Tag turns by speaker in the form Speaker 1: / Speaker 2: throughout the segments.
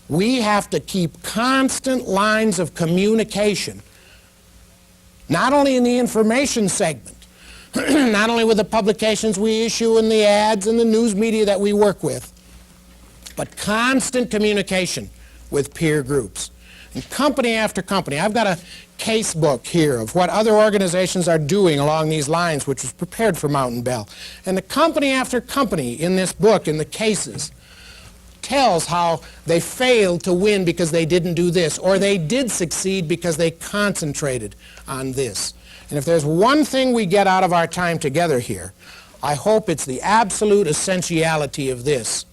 Speaker 1: We have to keep constant lines of communication, not only in the information segment, not only with the publications we issue and the ads and the news media that we work with, but constant communication with peer groups. And company after company. I've got a case book here of what other organizations are doing along these lines, which was prepared for Mountain Bell. And the company after company in this book, in the cases, tells how they failed to win because they didn't do this, or they did succeed because they concentrated on this. And if there's one thing we get out of our time together here, I hope it's the absolute essentiality of this.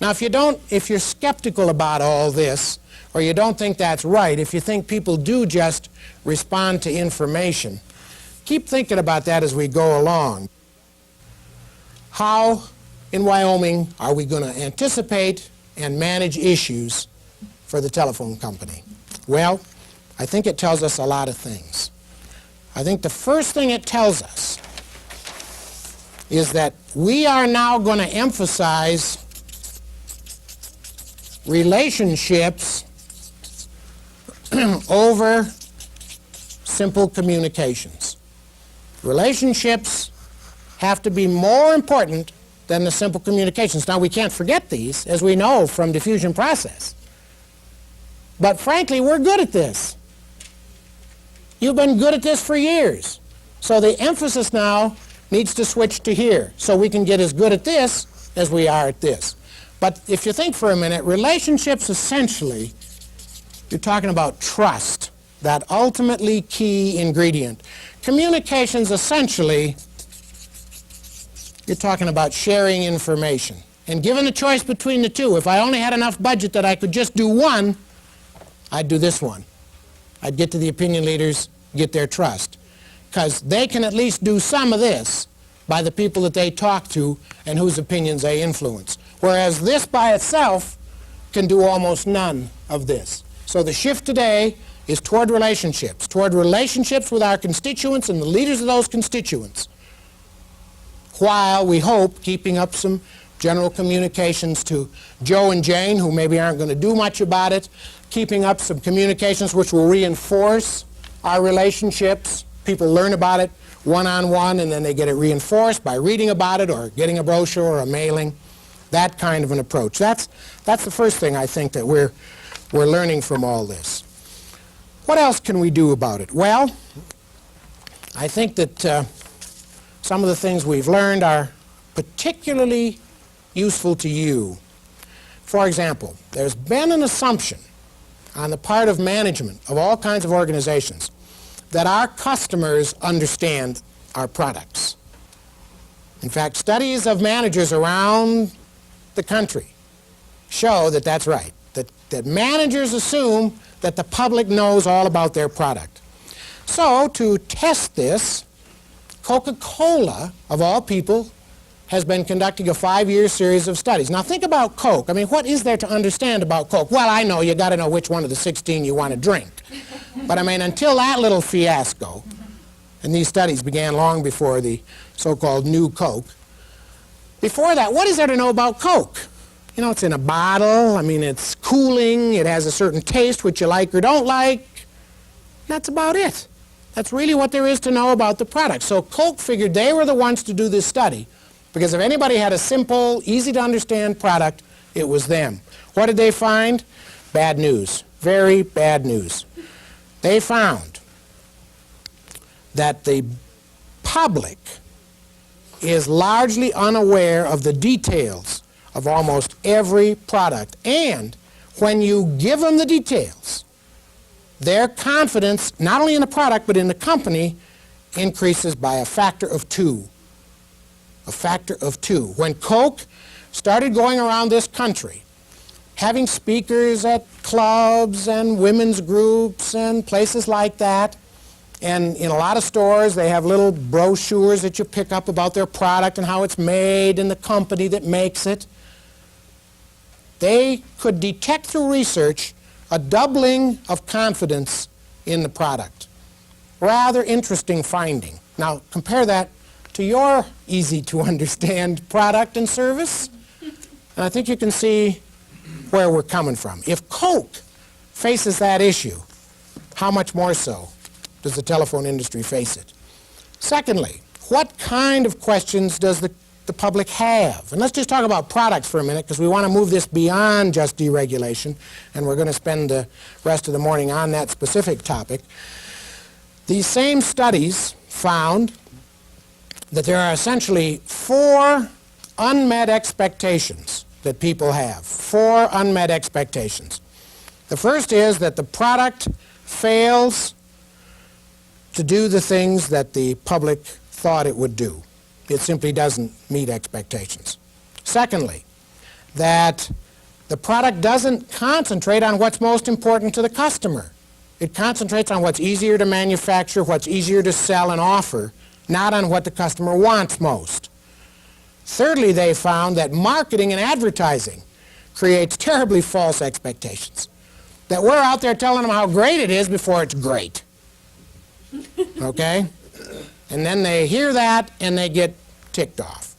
Speaker 1: Now, if you're skeptical about all this, or you don't think that's right, if you think people do just respond to information, keep thinking about that as we go along. How, in Wyoming, are we going to anticipate and manage issues for the telephone company? Well, I think it tells us a lot of things. I think the first thing it tells us is that we are now going to emphasize relationships over simple communications. Relationships have to be more important than the simple communications. Now, we can't forget these, as we know from diffusion process. But frankly, we're good at this. You've been good at this for years. So the emphasis now needs to switch to here, so we can get as good at this as we are at this. But if you think for a minute, relationships essentially, you're talking about trust, that ultimately key ingredient. Communications essentially, you're talking about sharing information. And given the choice between the two, if I only had enough budget that I could just do one, I'd do this one. I'd get to the opinion leaders, get their trust. Because they can at least do some of this by the people that they talk to and whose opinions they influence. Whereas this by itself can do almost none of this. So the shift today is toward relationships with our constituents and the leaders of those constituents, while we hope keeping up some general communications to Joe and Jane, who maybe aren't going to do much about it, keeping up some communications which will reinforce our relationships. People learn about it one-on-one, and then they get it reinforced by reading about it or getting a brochure or a mailing, that kind of an approach. That's the first thing I think that we're learning from all this. What else can we do about it? Well, I think that some of the things we've learned are particularly useful to you. For example, there's been an assumption on the part of management of all kinds of organizations that our customers understand our products. In fact, studies of managers around the country show that that's right, that managers assume that the public knows all about their product. So, to test this, Coca-Cola, of all people, has been conducting a 5-year series of studies. Now think about Coke. I mean, what is there to understand about Coke? Well, I know you got to know which one of the 16 you want to drink. But I mean, until that little fiasco, and these studies began long before the so-called new Coke, before that, what is there to know about Coke? You know, it's in a bottle. I mean, it's cooling. It has a certain taste which you like or don't like. That's about it. That's really what there is to know about the product. So Coke figured they were the ones to do this study, because if anybody had a simple, easy-to-understand product, it was them. What did they find? Bad news. Very bad news. They found that the public is largely unaware of the details of almost every product. And when you give them the details, their confidence, not only in the product, but in the company, increases by a factor of 2. A factor of 2. When Coke started going around this country, having speakers at clubs and women's groups and places like that, and in a lot of stores they have little brochures that you pick up about their product and how it's made and the company that makes it, they could detect through research a doubling of confidence in the product. Rather interesting finding. Now compare that to your easy-to-understand product and service, and I think you can see where we're coming from. If Coke faces that issue, how much more so does the telephone industry face it? Secondly, what kind of questions does the public have? And let's just talk about products for a minute, because we want to move this beyond just deregulation, and we're going to spend the rest of the morning on that specific topic. These same studies found that there are essentially 4 unmet expectations that people have. 4 unmet expectations. The first is that the product fails to do the things that the public thought it would do. It simply doesn't meet expectations. Secondly, that the product doesn't concentrate on what's most important to the customer. It concentrates on what's easier to manufacture, what's easier to sell and offer, not on what the customer wants most. Thirdly, they found that marketing and advertising creates terribly false expectations. That we're out there telling them how great it is before it's great. Okay? And then they hear that and they get ticked off.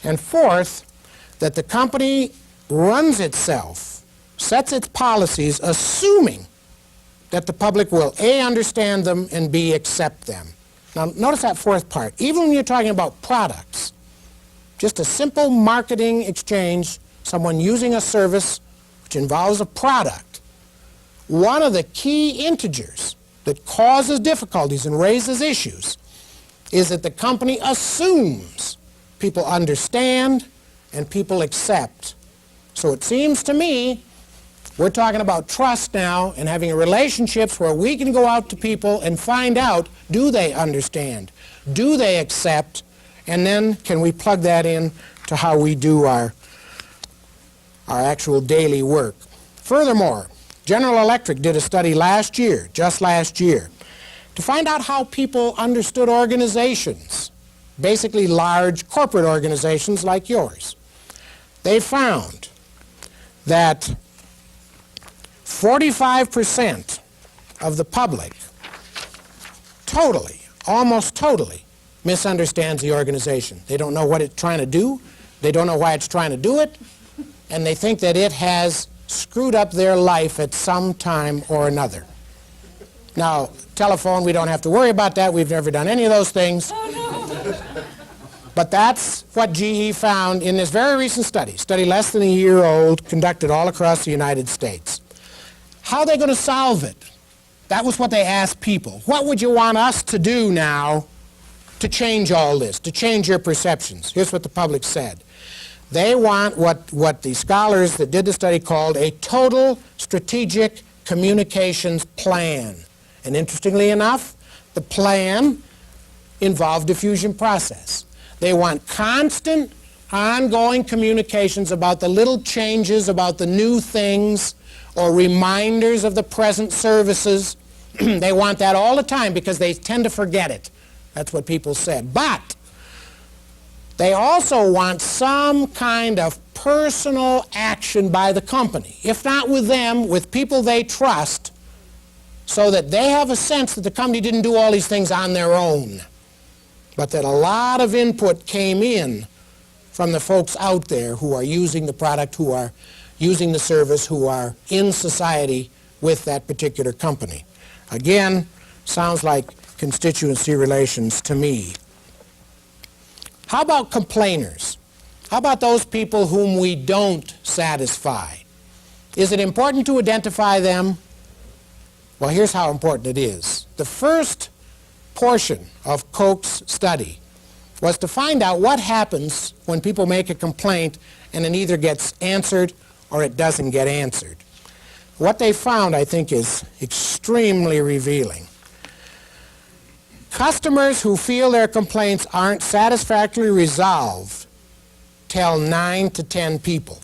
Speaker 1: And fourth, that the company runs itself, sets its policies, assuming that the public will A, understand them, and B, accept them. Now, notice that fourth part. Even when you're talking about products, just a simple marketing exchange, someone using a service which involves a product, one of the key integers that causes difficulties and raises issues is that the company assumes people understand and people accept. So it seems to me we're talking about trust now and having relationships where we can go out to people and find out, do they understand? Do they accept? And then can we plug that in to how we do our actual daily work? Furthermore, General Electric did a study last year, just last year, to find out how people understood organizations, basically large corporate organizations like yours. They found that 45% of the public totally, almost totally, misunderstands the organization. They don't know what it's trying to do, they don't know why it's trying to do it, and they think that it has screwed up their life at some time or another. Now, telephone, we don't have to worry about that. We've never done any of those things. But that's what GE found in this very recent study less than a year old, conducted all across the United States. How are they going to solve it? That was what they asked people. What would you want us to do now to change all this, to change your perceptions? Here's what the public said. They want what the scholars that did the study called a total strategic communications plan. And interestingly enough, the plan involved diffusion process. They want constant, ongoing communications about the little changes, about the new things, or reminders of the present services. They want that all the time because they tend to forget it. That's what people said. But they also want some kind of personal action by the company, if not with them, with people they trust, so that they have a sense that the company didn't do all these things on their own, but that a lot of input came in from the folks out there who are using the product, who are using the service, who are in society with that particular company. Again, sounds like constituency relations to me. How about complainers? How about those people whom we don't satisfy? Is it important to identify them? Well, here's how important it is. The first portion of Koch's study was to find out what happens when people make a complaint and it either gets answered or it doesn't get answered. What they found, I think, is extremely revealing. Customers who feel their complaints aren't satisfactorily resolved tell 9 to 10 people.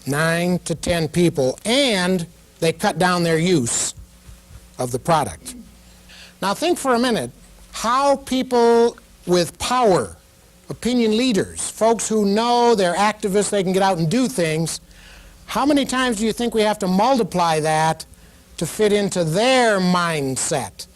Speaker 1: 9 to 10 people, and they cut down their use of the product. Now think for a minute how people with power, opinion leaders, folks who know they're activists, they can get out and do things, how many times do you think we have to multiply that to fit into their mindset?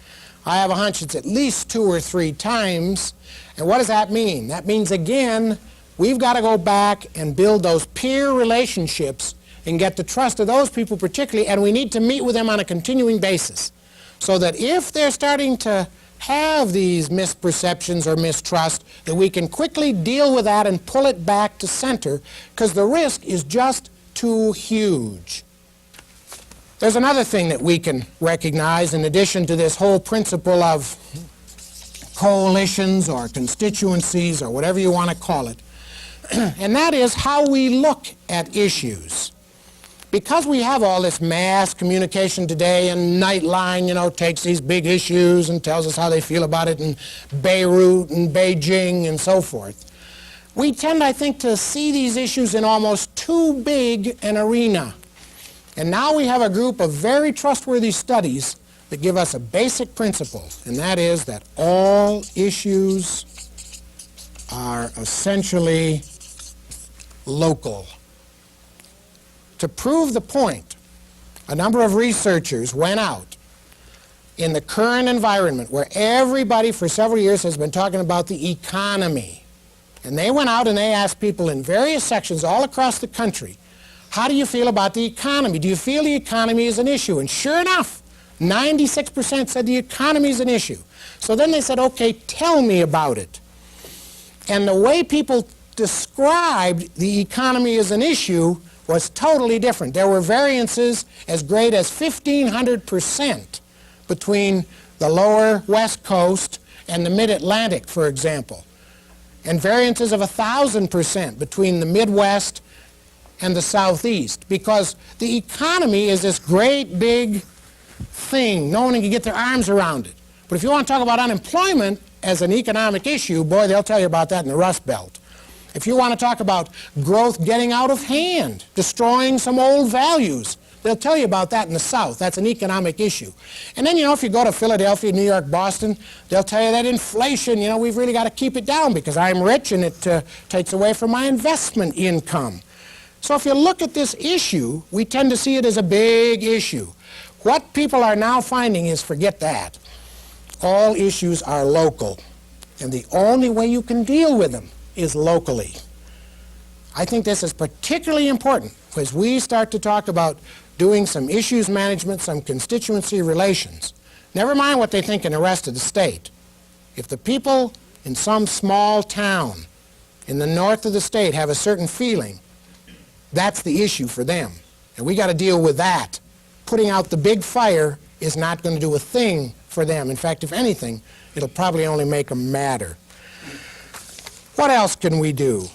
Speaker 1: I have a hunch it's at least 2 or 3 times. And what does that mean? That means, again, we've got to go back and build those peer relationships and get the trust of those people particularly, and we need to meet with them on a continuing basis so that if they're starting to have these misperceptions or mistrust, that we can quickly deal with that and pull it back to center, because the risk is just too huge. There's another thing that we can recognize in addition to this whole principle of coalitions or constituencies or whatever you want to call it, and that is how we look at issues. Because we have all this mass communication today, and Nightline, you know, takes these big issues and tells us how they feel about it in Beirut and Beijing and so forth, we tend, I think, to see these issues in almost too big an arena. And now we have a group of very trustworthy studies that give us a basic principle, and that is that all issues are essentially local. To prove the point, a number of researchers went out in the current environment where everybody for several years has been talking about the economy. And they went out and they asked people in various sections all across the country, how do you feel about the economy? Do you feel the economy is an issue? And sure enough, 96% said the economy is an issue. So then they said, okay, tell me about it. And the way people described the economy as an issue was totally different. There were variances as great as 1,500% between the lower West Coast and the Mid-Atlantic, for example, and variances of 1,000% between the Midwest and the Southeast, because the economy is this great big thing. No one can get their arms around it. But if you want to talk about unemployment as an economic issue, boy, they'll tell you about that in the Rust Belt. If you want to talk about growth getting out of hand, destroying some old values, they'll tell you about that in the South. That's an economic issue. And then, you know, if you go to Philadelphia, New York, Boston, they'll tell you that inflation, you know, we've really got to keep it down because I'm rich and it takes away from my investment income. So if you look at this issue, we tend to see it as a big issue. What people are now finding is, forget that. All issues are local, and the only way you can deal with them is locally. I think this is particularly important as we start to talk about doing some issues management, some constituency relations. Never mind what they think in the rest of the state. If the people in some small town in the north of the state have a certain feeling, that's the issue for them. And we got to deal with that. Putting out the big fire is not going to do a thing for them. In fact, if anything, it'll probably only make them madder. What else can we do?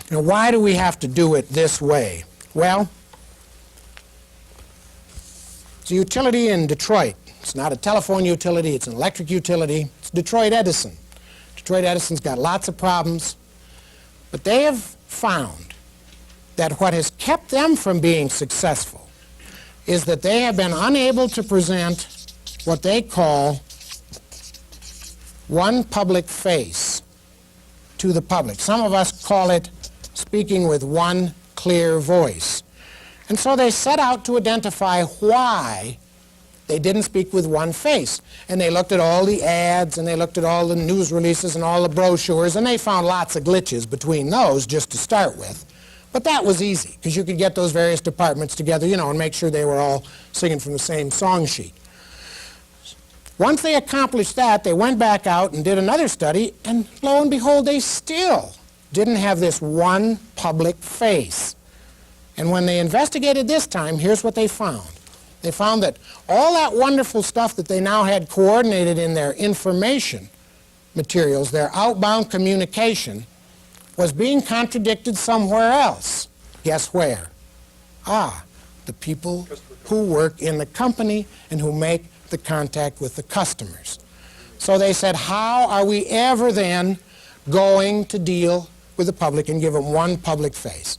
Speaker 1: You know, why do we have to do it this way? Well, it's a utility in Detroit. It's not a telephone utility, it's an electric utility. It's Detroit Edison. Detroit Edison's got lots of problems, but they have found that what has kept them from being successful is that they have been unable to present what they call one public face to the public. Some of us call it speaking with one clear voice. And so they set out to identify why they didn't speak with one face. And they looked at all the ads, and they looked at all the news releases and all the brochures, and they found lots of glitches between those just to start with. But that was easy, because you could get those various departments together, you know, and make sure they were all singing from the same song sheet. Once they accomplished that, they went back out and did another study, and lo and behold, they still didn't have this one public face. And when they investigated this time, here's what they found. They found that all that wonderful stuff that they now had coordinated in their information materials, their outbound communication, was being contradicted somewhere else. Guess where? Ah, the people who work in the company and who make the contact with the customers. So they said, how are we ever then going to deal with the public and give them one public face?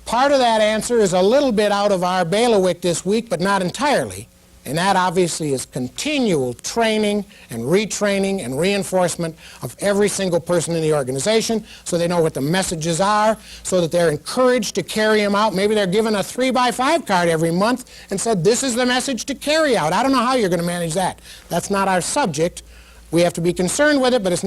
Speaker 1: Part of that answer is a little bit out of our bailiwick this week, but not entirely. And that obviously is continual training and retraining and reinforcement of every single person in the organization so they know what the messages are, so that they're encouraged to carry them out. Maybe they're given a 3x5 card every month and said, this is the message to carry out. I don't know how you're going to manage that. That's not our subject. We have to be concerned with it, but it's not